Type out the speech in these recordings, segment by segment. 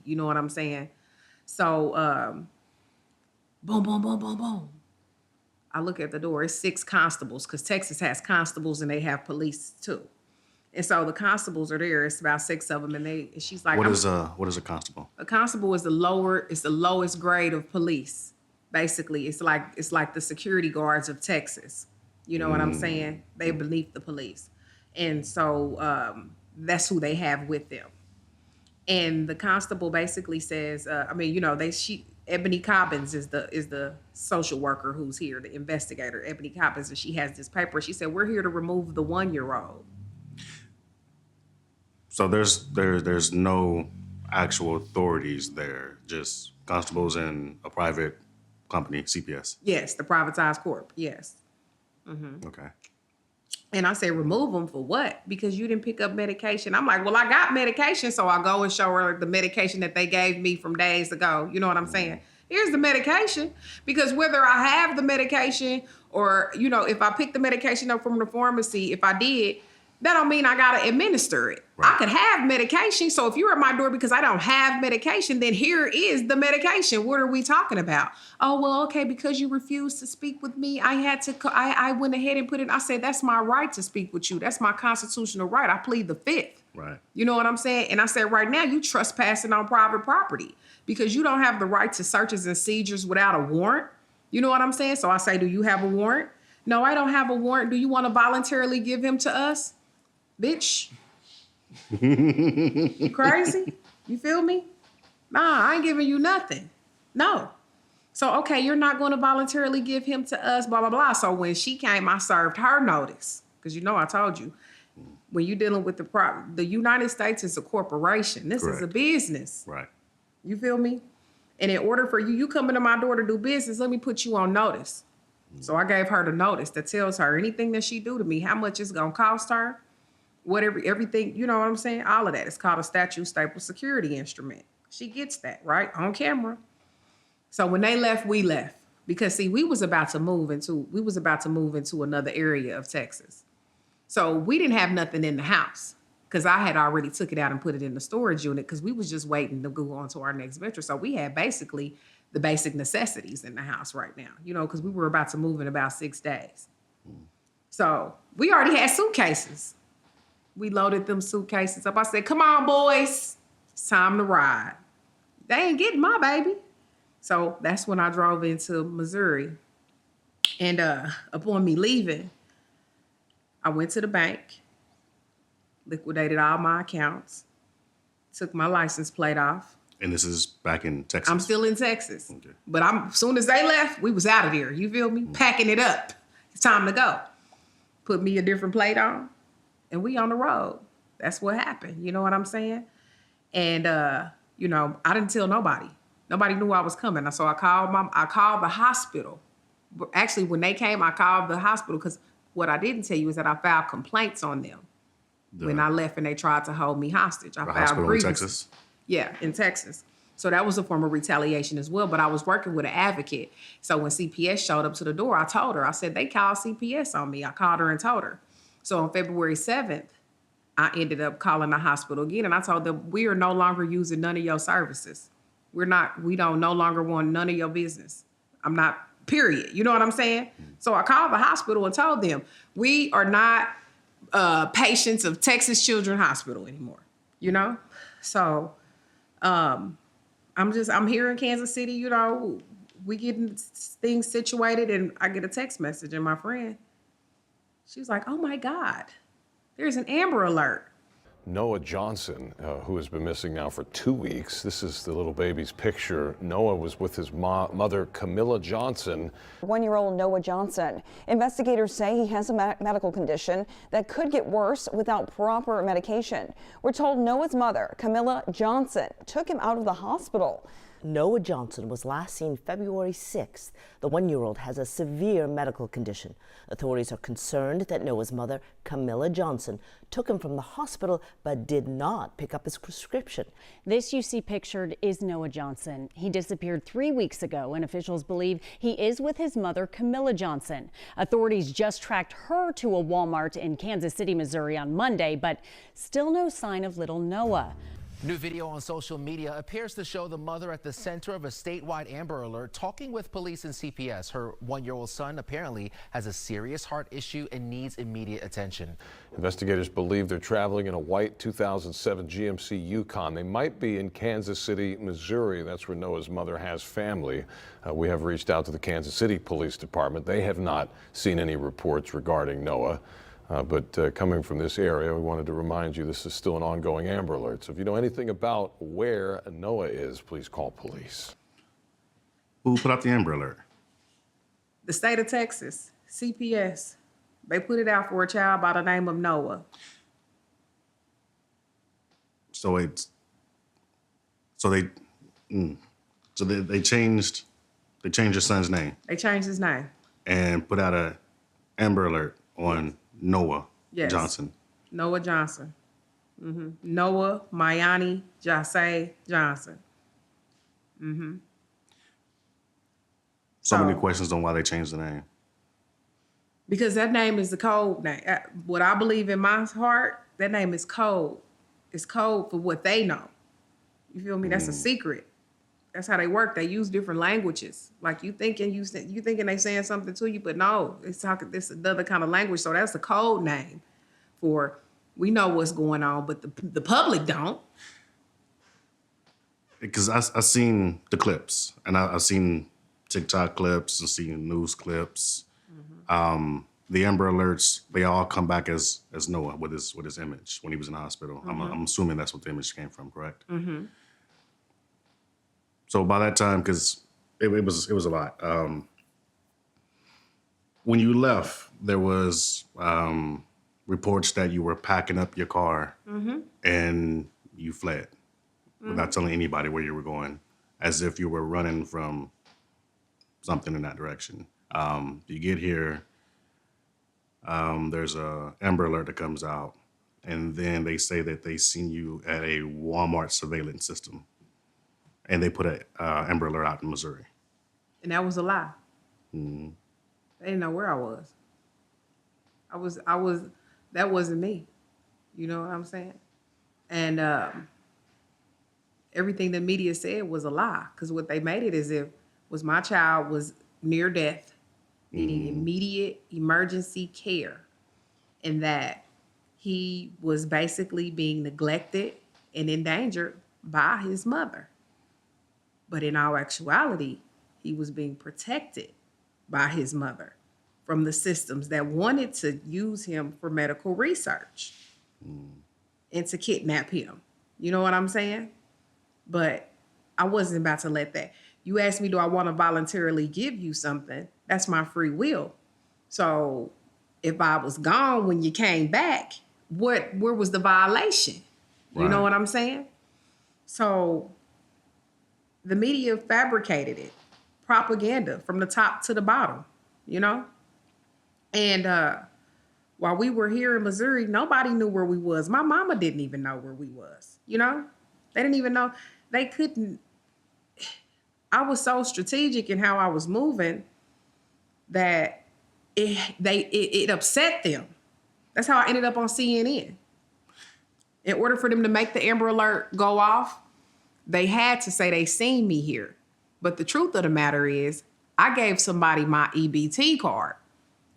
You know what I'm saying? So, boom, boom, boom, boom, boom. I look at the door. It's 6 constables because Texas has constables and they have police too. And so the constables are there. It's about 6 of them, and she's like, what is a constable? A constable is the lowest grade of police. Basically, it's like the security guards of Texas. You know what I'm saying? They're beneath the police, and so that's who they have with them. And the constable basically says, Ebony Cobbins is the social worker who's here, the investigator, Ebony Cobbins, and she has this paper. She said, we're here to remove the 1-year-old. So there's no actual authorities there, just constables and a private company, CPS. Yes, the privatized corp. Yes. Mm-hmm. Okay. And I say, remove them for what? Because you didn't pick up medication. I'm like, well, I got medication, so I go and show her the medication that they gave me from days ago. You know what I'm saying? Here's the medication. Because whether I have the medication or, if I pick the medication up from the pharmacy, if I did, that don't mean I got to administer it. Right. I could have medication. So if you're at my door because I don't have medication, then here is the medication. What are we talking about? Oh, well, okay, because you refused to speak with me, I went ahead and put it. I said, that's my right to speak with you. That's my constitutional right. I plead the 5th. Right. You know what I'm saying? And I said, right now, you trespassing on private property because you don't have the right to searches and seizures without a warrant. You know what I'm saying? So I say, do you have a warrant? No, I don't have a warrant. Do you want to voluntarily give him to us? Bitch. You crazy? You feel me? Nah, I ain't giving you nothing. No. So, okay, you're not going to voluntarily give him to us, blah, blah, blah. So when she came, I served her notice. Because I told you, when you're dealing with the United States is a corporation. This is a business. Right. You feel me? And in order for you coming to my door to do business, let me put you on notice. So I gave her the notice that tells her anything that she do to me, how much it's going to cost her. Whatever, everything, you know what I'm saying? All of that. It's called a statute staple security instrument. She gets that, right? On camera. So when they left, we left. Because see, we was about to move into another area of Texas. So we didn't have nothing in the house. Because I had already took it out and put it in the storage unit because we was just waiting to go on to our next venture. So we had basically the basic necessities in the house right now, because we were about to move in about 6 days. So we already had suitcases. We loaded them suitcases up. I said, come on, boys. It's time to ride. They ain't getting my baby. So that's when I drove into Missouri. And upon me leaving, I went to the bank, liquidated all my accounts, took my license plate off. And this is back in Texas? I'm still in Texas. Okay. But as soon as they left, we was out of there. You feel me? Packing it up. It's time to go. Put me a different plate on. And we on the road. That's what happened. You know what I'm saying? And, I didn't tell nobody. Nobody knew I was coming. So I called the hospital. Actually, when they came, I called the hospital because what I didn't tell you is that I filed complaints on them when I left and they tried to hold me hostage. I filed grievances. In Texas? Yeah, in Texas. So that was a form of retaliation as well. But I was working with an advocate. So when CPS showed up to the door, I told her, I said, they called CPS on me. I called her and told her. So on February 7th, I ended up calling the hospital again. And I told them, we are no longer using none of your services. We don't no longer want none of your business. I'm not, period. You know what I'm saying? So I called the hospital and told them, we are not patients of Texas Children's Hospital anymore. So I'm here in Kansas City, we getting things situated and I get a text message and my friend, she was like, oh my God, there's an Amber Alert. Noah Johnson, who has been missing now for 2 weeks. This is the little baby's picture. Noah was with his mother, Kamilah Johnson. 1-year-old Noah Johnson. Investigators say he has a medical condition that could get worse without proper medication. We're told Noah's mother, Kamilah Johnson, took him out of the hospital. Noah Johnson was last seen February 6th. The 1-year-old has a severe medical condition. Authorities are concerned that Noah's mother, Kamilah Johnson, took him from the hospital but did not pick up his prescription. This you see pictured is Noah Johnson. He disappeared 3 weeks ago, and officials believe he is with his mother, Kamilah Johnson. Authorities just tracked her to a Walmart in Kansas City, Missouri on Monday, but still no sign of little Noah. New video on social media appears to show the mother at the center of a statewide Amber Alert talking with police and CPS. Her 1-year-old son apparently has a serious heart issue and needs immediate attention. Investigators believe they're traveling in a white 2007 GMC Yukon. They might be in Kansas City, Missouri. That's where Noah's mother has family. We have reached out to the Kansas City Police Department. They have not seen any reports regarding Noah. But coming from this area, we wanted to remind you this is still an ongoing Amber Alert. So if you know anything about where Noah is, please call police. Who put out the Amber Alert? The state of Texas, CPS. They put it out for a child by the name of Noah. So they changed your son's name They changed his name. and put out a Amber Alert on Noah Yes. Johnson. Noah Johnson. Noah Mayani Jase Johnson. So many Oh. questions on why they changed the name. Because that name is the code name. What I believe in my heart, that name is code. It's code for what they know. You feel me? That's a secret. That's how they work. They use different languages. Like you thinking they saying something to you, but no, it's talking this another kind of language. So that's the code name for we know what's going on, but the public don't. Because I seen the clips, and I've seen TikTok clips and seen news clips. The Amber Alerts, they all come back as Noah with his image when he was in the hospital. I'm assuming that's what the image came from, correct? So by that time, because it was a lot. When you left, there was reports that you were packing up your car and you fled without telling anybody where you were going, as if you were running from something in that direction. You get here, there's a Amber Alert that comes out, and then they say that they seen you at a Walmart surveillance system, and they put a Amber Alert out in Missouri. And that was a lie. They didn't know where I was. That wasn't me. You know what I'm saying? And everything the media said was a lie, because what they made it as if was my child was near death, needing immediate emergency care, and that he was basically being neglected and endangered by his mother. But in all actuality, he was being protected by his mother from the systems that wanted to use him for medical research and to kidnap him. You know what I'm saying? But I wasn't about to let that. You asked me, do I want to voluntarily give you something? That's my free will. So if I was gone when you came back, where was the violation? You know what I'm saying? So the media fabricated it, propaganda from the top to the bottom, you know? And while we were here in Missouri, nobody knew where we was. My mama didn't even know where we was, you know? They didn't even know. They couldn't. I was so strategic in how I was moving that it upset them. That's how I ended up on CNN. In order for them to make the Amber Alert go off, they had to say they seen me here. But the truth of the matter is, I gave somebody my EBT card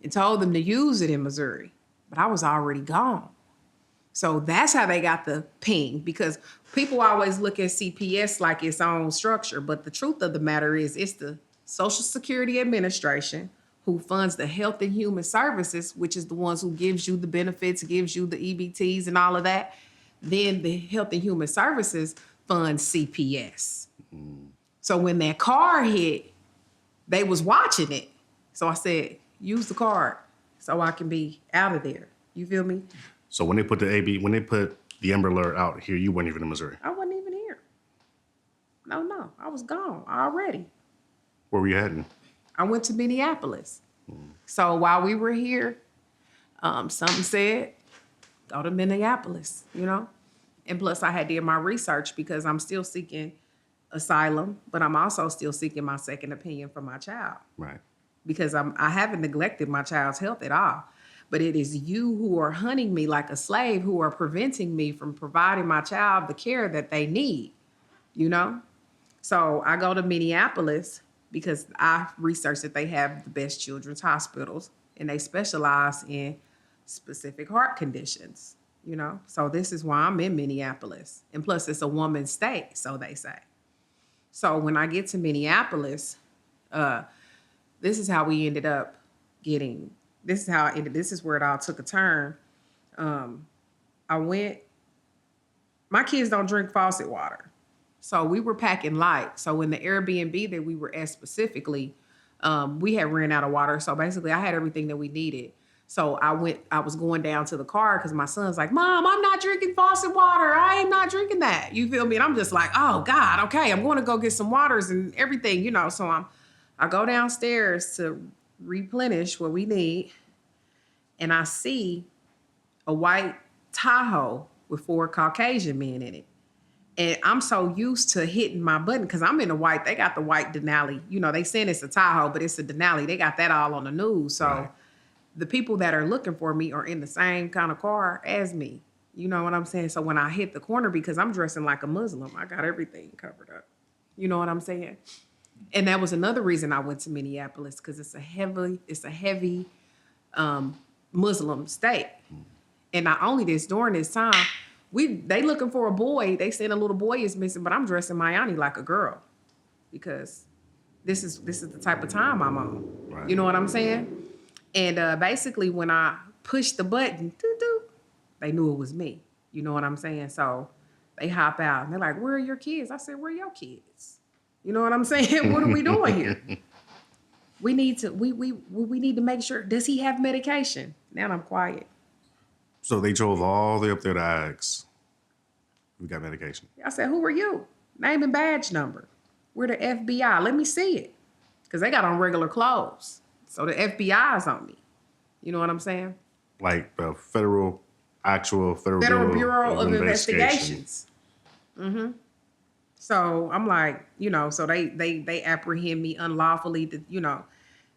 and told them to use it in Missouri, but I was already gone. So that's how they got the ping, because people always look at CPS like its own structure, but the truth of the matter is it's the Social Security Administration who funds the Health and Human Services, which is the ones who gives you the benefits, gives you the EBTs and all of that. Then the Health and Human Services funds CPS. So when that car hit, they was watching it. So I said, use the card so I can be out of there. You feel me? So when they put the Amber Alert out here, you weren't even in Missouri. I wasn't even here. No, I was gone already. Where were you heading? I went to Minneapolis. So while we were here, something said, go to Minneapolis, you know? And plus I had did my research because I'm still seeking asylum, but I'm also still seeking my second opinion for my child. Right. Because I haven't neglected my child's health at all. but it is you who are hunting me like a slave, who are preventing me from providing my child the care that they need, you know? So I go to Minneapolis because I researched that they have the best children's hospitals and they specialize in specific heart conditions, you know? So this is why I'm in Minneapolis. And plus it's a woman's state, so they say. So when I get to Minneapolis, this is how we ended up getting, this is where it all took a turn. My kids don't drink faucet water. So we were packing light. So in the Airbnb that we were at specifically, we had ran out of water. So basically I had everything that we needed. So I was going down to the car because my son's like, Mom, I'm not drinking faucet water. I am not drinking that. You feel me? And I'm just like, oh God, okay, I'm going to go get some waters and everything, you know. So I go downstairs to replenish what we need. And I see a white Tahoe with 4 Caucasian men in it. And I'm so used to hitting my button because I'm in the white. They got the white Denali. You know, they saying it's a Tahoe, but it's a Denali. They got that all on the news. So right. The people that are looking for me are in the same kind of car as me. You know what I'm saying? So when I hit the corner, because I'm dressing like a Muslim, I got everything covered up. You know what I'm saying? And that was another reason I went to Minneapolis, because it's a heavy Muslim state. And not only this, during this time, they looking for a boy. They saying a little boy is missing, but I'm dressing Mayani like a girl because this is the type of time I'm on. Right. You know what I'm saying? And basically, when I pushed the button, they knew it was me. You know what I'm saying? So they hop out and they're like, "Where are your kids?" I said, "Where are your kids?" You know what I'm saying? What are we doing here? We need to make sure. Does he have medication? Now I'm quiet. So they drove all the way up there to ask, "We got medication." I said, "Who are you? Name and badge number." "We're the FBI." "Let me see it." Because they got on regular clothes. So the FBI is on me. You know what I'm saying? Like the Federal Bureau of Investigations. Mm-hmm. So I'm like, you know, so they apprehend me unlawfully, you know.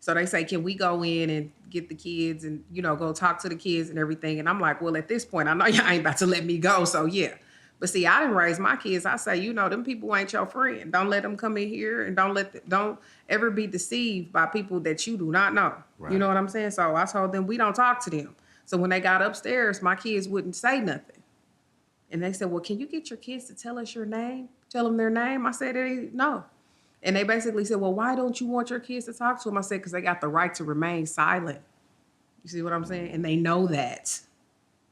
So they say, "Can we go in and get the kids and, you know, go talk to the kids and everything?" And I'm like, well, at this point, I know y'all ain't about to let me go. So yeah. But see, I didn't raise my kids. I say, you know, them people ain't your friend. Don't let them come in here, and don't ever be deceived by people that you do not know. Right. You know what I'm saying? So I told them we don't talk to them. So when they got upstairs, my kids wouldn't say nothing. And they said, "Well, can you get your kids to tell us your name? Tell them their name?" I said, "No." And they basically said, "Well, why don't you want your kids to talk to them?" I said, "Because they got the right to remain silent." You see what I'm saying? And they know that.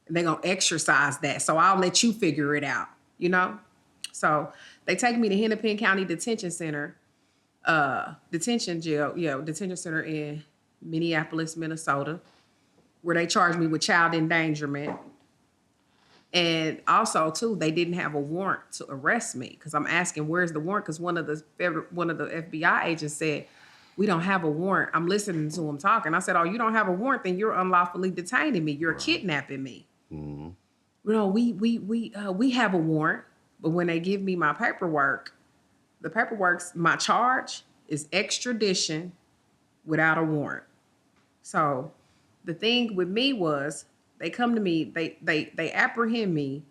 And they're going to exercise that. So I'll let you figure it out, you know? So they take me to Hennepin County Detention Center, detention center in Minneapolis, Minnesota, where they charged me with child endangerment. And also, too, they didn't have a warrant to arrest me because I'm asking, where's the warrant? Because one of the FBI agents said, "We don't have a warrant." I'm listening to him talking. I said, "Oh, you don't have a warrant? Then you're unlawfully detaining me. You're kidnapping me." Mm-hmm. You know, we have a warrant, but when they give me my paperwork, my charge is extradition without a warrant. So the thing with me was, they come to me, they apprehend me,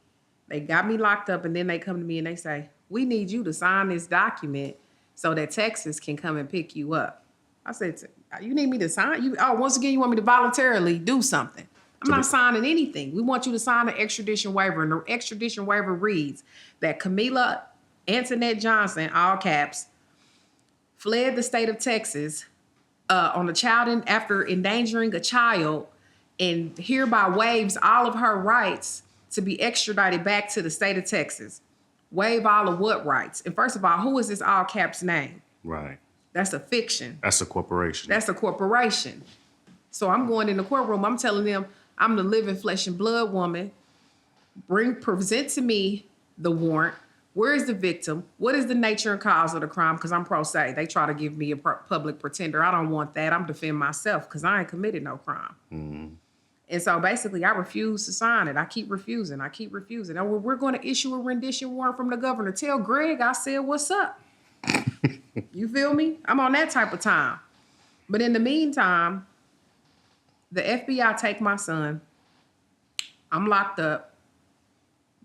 they got me locked up, and then they come to me and they say, "We need you to sign this document so that Texas can come and pick you up." I said, "You need me to sign? Once again, you want me to voluntarily do something?" "I'm not signing anything. We want you to sign an extradition waiver." And the extradition waiver reads that Kamilah Antoinette Johnson, all caps, fled the state of Texas on a child after endangering a child, and hereby waives all of her rights to be extradited back to the state of Texas. Waive all of what rights? And first of all, who is this all caps name? Right. That's a fiction. That's a corporation. That's a corporation. So I'm going in the courtroom. I'm telling them I'm the living flesh and blood woman. Present to me the warrant. Where is the victim? What is the nature and cause of the crime? Because I'm pro se. They try to give me a public pretender. I don't want that. I'm defending myself because I ain't committed no crime. Mm-hmm. And so basically, I refuse to sign it. I keep refusing. And we're going to issue a rendition warrant from the governor. Tell Greg I said, "What's up?" You feel me? I'm on that type of time. But in the meantime, The FBI take my son. I'm locked up.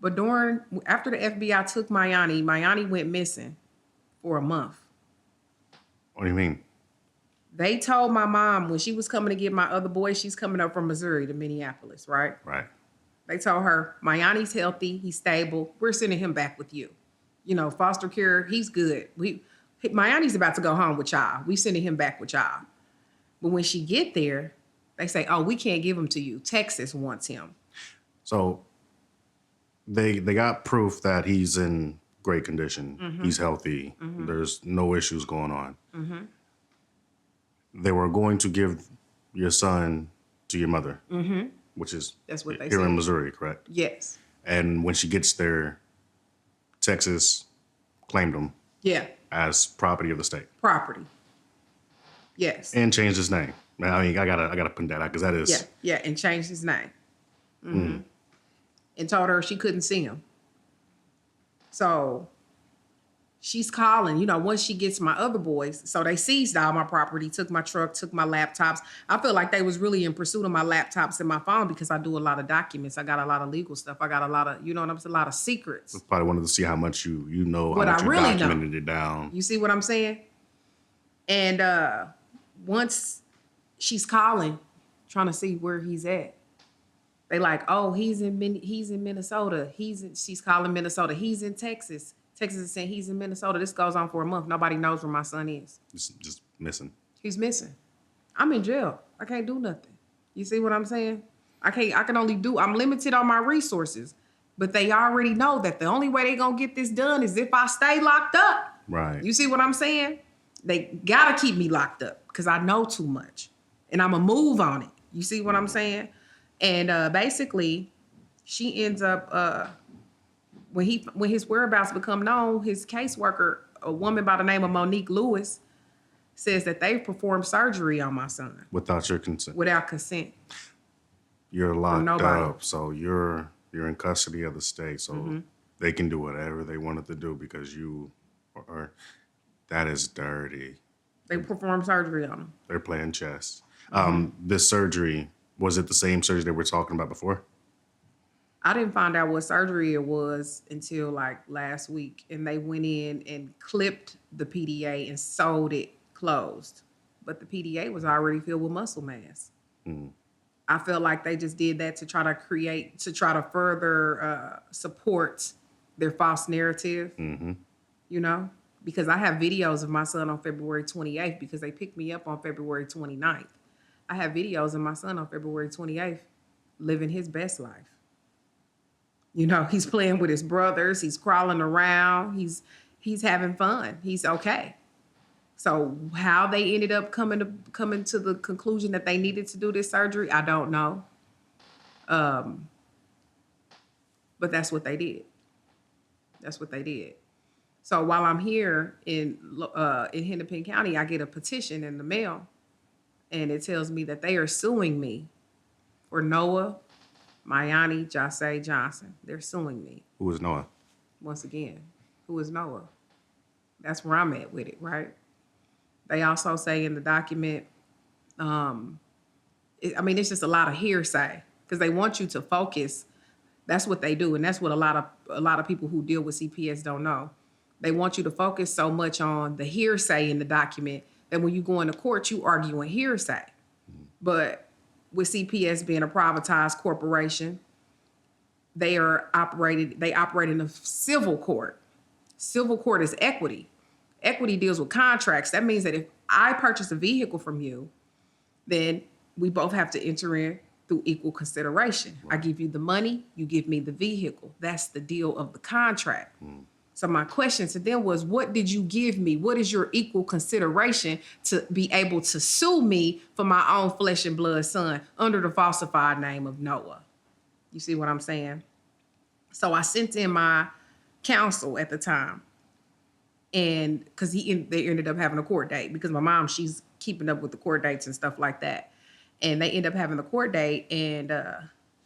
But after the FBI took Mayani went missing for a month. What do you mean? They told my mom when she was coming to get my other boy, she's coming up from Missouri to Minneapolis, right? Right. They told her, Mayani's healthy, he's stable. We're sending him back with you. You know, foster care, he's good. Mayani's about to go home with y'all. We sending him back with y'all. But when she get there, they say, oh, we can't give him to you. Texas wants him. So they got proof that he's in great condition. Mm-hmm. He's healthy. Mm-hmm. There's no issues going on. Mm-hmm. They were going to give your son to your mother, Mm-hmm. which is That's what they here said. in Missouri, correct? Yes. And when she gets there, Texas claimed him Yeah. as property of the state Property. Yes. and changed his name. I mean, I gotta put that out because that is Yeah, and changed his name. Mm-hmm. And told her she couldn't see him. So she's calling, you know, once she gets my other boys. So they seized all my property, took my truck, took my laptops. I feel like they was really in pursuit of my laptops and my phone because I do a lot of documents. I got a lot of legal stuff. I got a lot of, you know what I'm saying, a lot of secrets. probably wanted to see how much you know, What how much I you really documented know. it down. You see what I'm saying? And once she's calling, trying to see where he's at. They like, oh, he's in Minnesota. She's calling Minnesota. He's in Texas. Texas is saying he's in Minnesota. This goes on for a month. Nobody knows where my son is. Just missing. He's missing. I'm in jail. I can't do nothing. You see what I'm saying? I'm limited on my resources. But they already know that the only way they're gonna get this done is if I stay locked up. Right. You see what I'm saying? They gotta keep me locked up because I know too much. And I'ma move on it. You see what I'm saying? And basically, she ends up when his whereabouts become known, his caseworker, a woman by the name of Monique Lewis, says that they've performed surgery on my son Without your consent. without consent. You're locked nobody. up, so you're in custody of the state, so they can do whatever they wanted to do because you are. That is dirty. They performed surgery on him. They're playing chess. This surgery, was it the same surgery they were talking about before? I didn't find out what surgery it was until like last week, and they went in and clipped the PDA and sewed it closed. But the PDA was already filled with muscle mass. I feel like they just did that to try to further support their false narrative. You know, because I have videos of my son on February 28th because they picked me up on February 29th. I have videos of my son on February 28th living his best life. You know, he's playing with his brothers. He's crawling around. He's having fun. He's okay. So how they ended up coming to the conclusion that they needed to do this surgery, I don't know. But that's what they did. That's what they did. So while I'm here in Hennepin County, I get a petition in the mail, and it tells me that they are suing me for Noah Mayani Jase Johnson. They're suing me. Who is Noah? Once again, who is Noah? That's where I'm at with it, right? They also say in the document, it's just a lot of hearsay because they want you to focus. That's what they do, and that's what a lot of people who deal with CPS don't know. They want you to focus so much on the hearsay in the document that when you go into court, you arguing hearsay. But with CPS being a privatized corporation, they operate in a civil court. Civil court is equity. Equity deals with contracts. That means that if I purchase a vehicle from you, then we both have to enter in through equal consideration. Right. I give you the money, you give me the vehicle. That's the deal of the contract. So my question to them was, what did you give me? What is your equal consideration to be able to sue me for my own flesh and blood son under the falsified name of Noah? You see what I'm saying? So I sent in my counsel at the time, and because they ended up having a court date because my mom, she's keeping up with the court dates and stuff like that. And they end up having the court date, and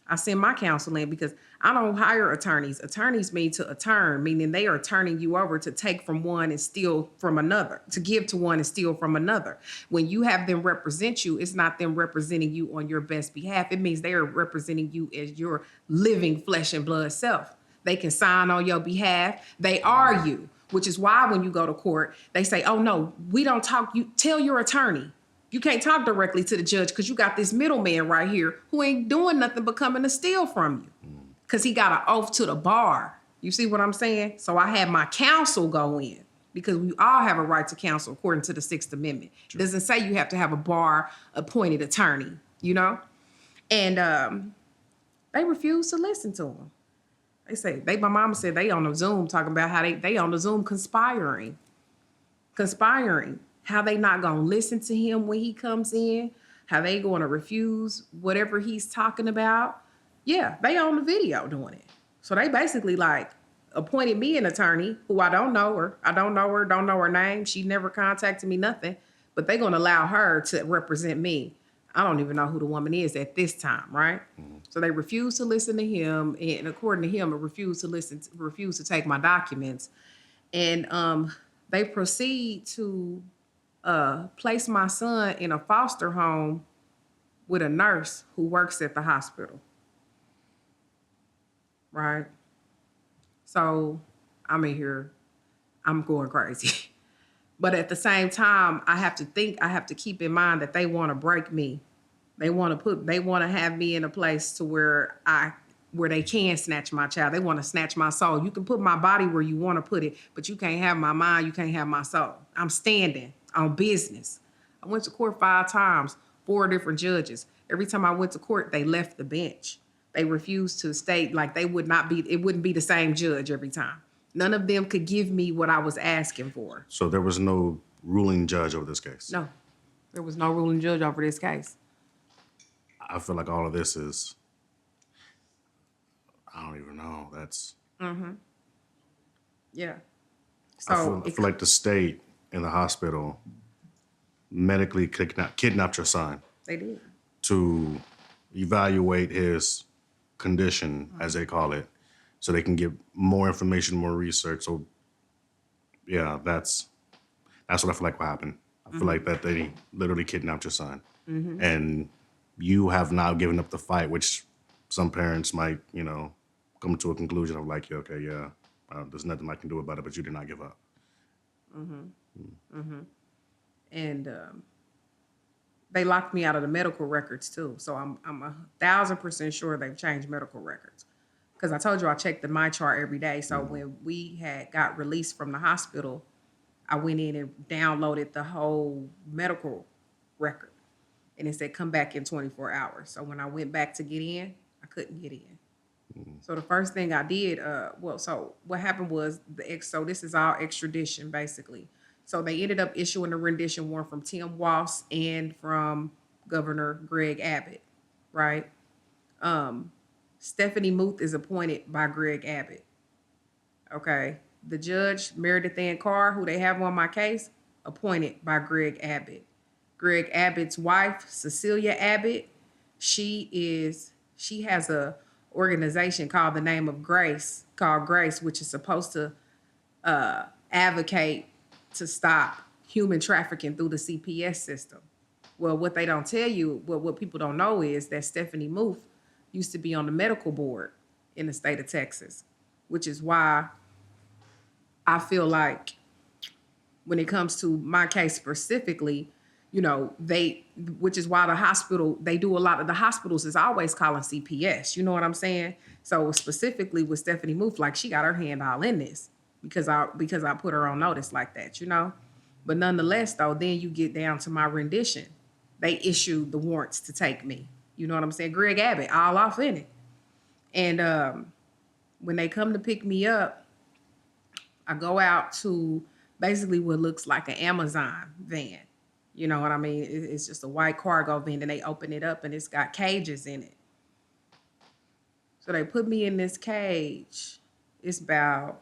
I send my counsel in because I don't hire attorneys. Attorneys mean to attorn, meaning they are turning you over to take from one and steal from another, to give to one and steal from another. When you have them represent you, it's not them representing you on your best behalf. It means they are representing you as your living flesh and blood self. They can sign on your behalf. They are you, which is why when you go to court, they say, oh no, we don't talk. You tell your attorney. You can't talk directly to the judge because you got this middleman right here who ain't doing nothing but coming to steal from you because he got an oath to the bar. You see what I'm saying? So I had my counsel go in because we all have a right to counsel according to the 6th Amendment. It doesn't say you have to have a bar appointed attorney, you know? And they refused to listen to him. They say, my mama said they on the Zoom talking about how they on the Zoom conspiring. How they not gonna listen to him when he comes in, how they gonna refuse whatever he's talking about. Yeah, they on the video doing it. So they basically like appointed me an attorney who I don't know her. Don't know her name. She never contacted me, nothing. But they gonna allow her to represent me. I don't even know who the woman is at this time, right? Mm-hmm. So they refuse to listen to him, and according to him, refuse to take my documents. And they proceed to place my son in a foster home with a nurse who works at the hospital. Right? So I'm in here, I'm going crazy. But at the same time, I have to keep in mind that they want to break me. They want to have me in a place to where they can snatch my child. They want to snatch my soul. You can put my body where you want to put it, but you can't have my mind, you can't have my soul. I'm standing on business. I went to court 5 times, 4 different judges. Every time I went to court, they left the bench. They refused to state, like it wouldn't be the same judge every time. None of them could give me what I was asking for. So there was no ruling judge over this case? No, there was no ruling judge over this case. I feel like all of this is, I don't even know. That's. Mm-hmm. Yeah. So I feel like the state and the hospital medically kidnapped your son. They did. To evaluate his condition, as they call it, so they can get more information, more research. So, yeah, that's what I feel like what happened. I feel like that they literally kidnapped your son. Mm-hmm. And you have now given up the fight, which some parents might, come to a conclusion of like, okay, yeah, there's nothing I can do about it, but you did not give up. Mm-hmm. Mm-hmm. And they locked me out of the medical records too. So I'm 1,000% sure they've changed medical records. Because I told you I checked the My Chart every day. So when we got released from the hospital, I went in and downloaded the whole medical record. And it said, come back in 24 hours. So when I went back to get in, I couldn't get in. So the first thing I did, so what happened was, so this is all extradition, basically. So they ended up issuing a rendition warrant from Tim Walsh and from Governor Greg Abbott, right? Stephanie Muth is appointed by Greg Abbott. Okay. The judge, Meredith Ann Carr, who they have on my case, appointed by Greg Abbott. Greg Abbott's wife, Cecilia Abbott, she has a organization called the Name of Grace, which is supposed to advocate to stop human trafficking through the CPS system. Well, what they don't tell you, what people don't know is that Stephanie Muth used to be on the medical board in the state of Texas, which is why I feel like when it comes to my case specifically, which is why the hospitals is always calling CPS. You know what I'm saying? So specifically with Stephanie Muth, like she got her hand all in this because I put her on notice like that, But nonetheless, though, then you get down to my rendition. They issued the warrants to take me. You know what I'm saying? Greg Abbott, all off in it. And when they come to pick me up, I go out to basically what looks like an Amazon van. You know what I mean? It's just a white cargo van, and they open it up, and it's got cages in it. So they put me in this cage. It's about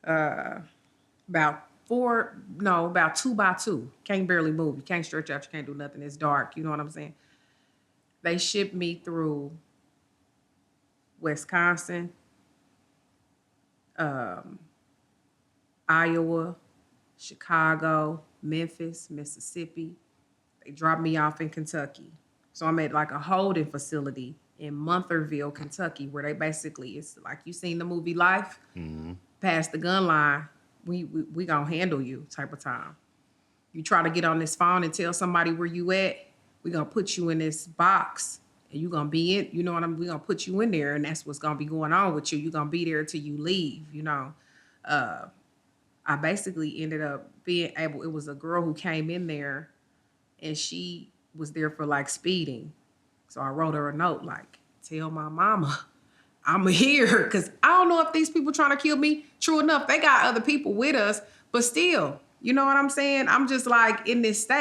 2 by 2. Can't barely move. You can't stretch out. You can't do nothing. It's dark. You know what I'm saying? They shipped me through Wisconsin, Iowa, Chicago, Memphis, Mississippi. They dropped me off in Kentucky. So I'm at like a holding facility in Monthorville, Kentucky, where they basically, it's like you seen the movie Life, past the gun line, we gonna handle you type of time. You try to get on this phone and tell somebody where you at, we gonna put you in this box and you gonna be in, you know what I mean? We gonna put you in there and that's what's gonna be going on with you. You gonna be there till you leave, you know. I basically ended up being able, it was a girl who came in there and she was there for like speeding. So I wrote her a note like, tell my mama I'm here. Cause I don't know if these people trying to kill me. True enough, they got other people with us, but still, you know what I'm saying? I'm just like in this state.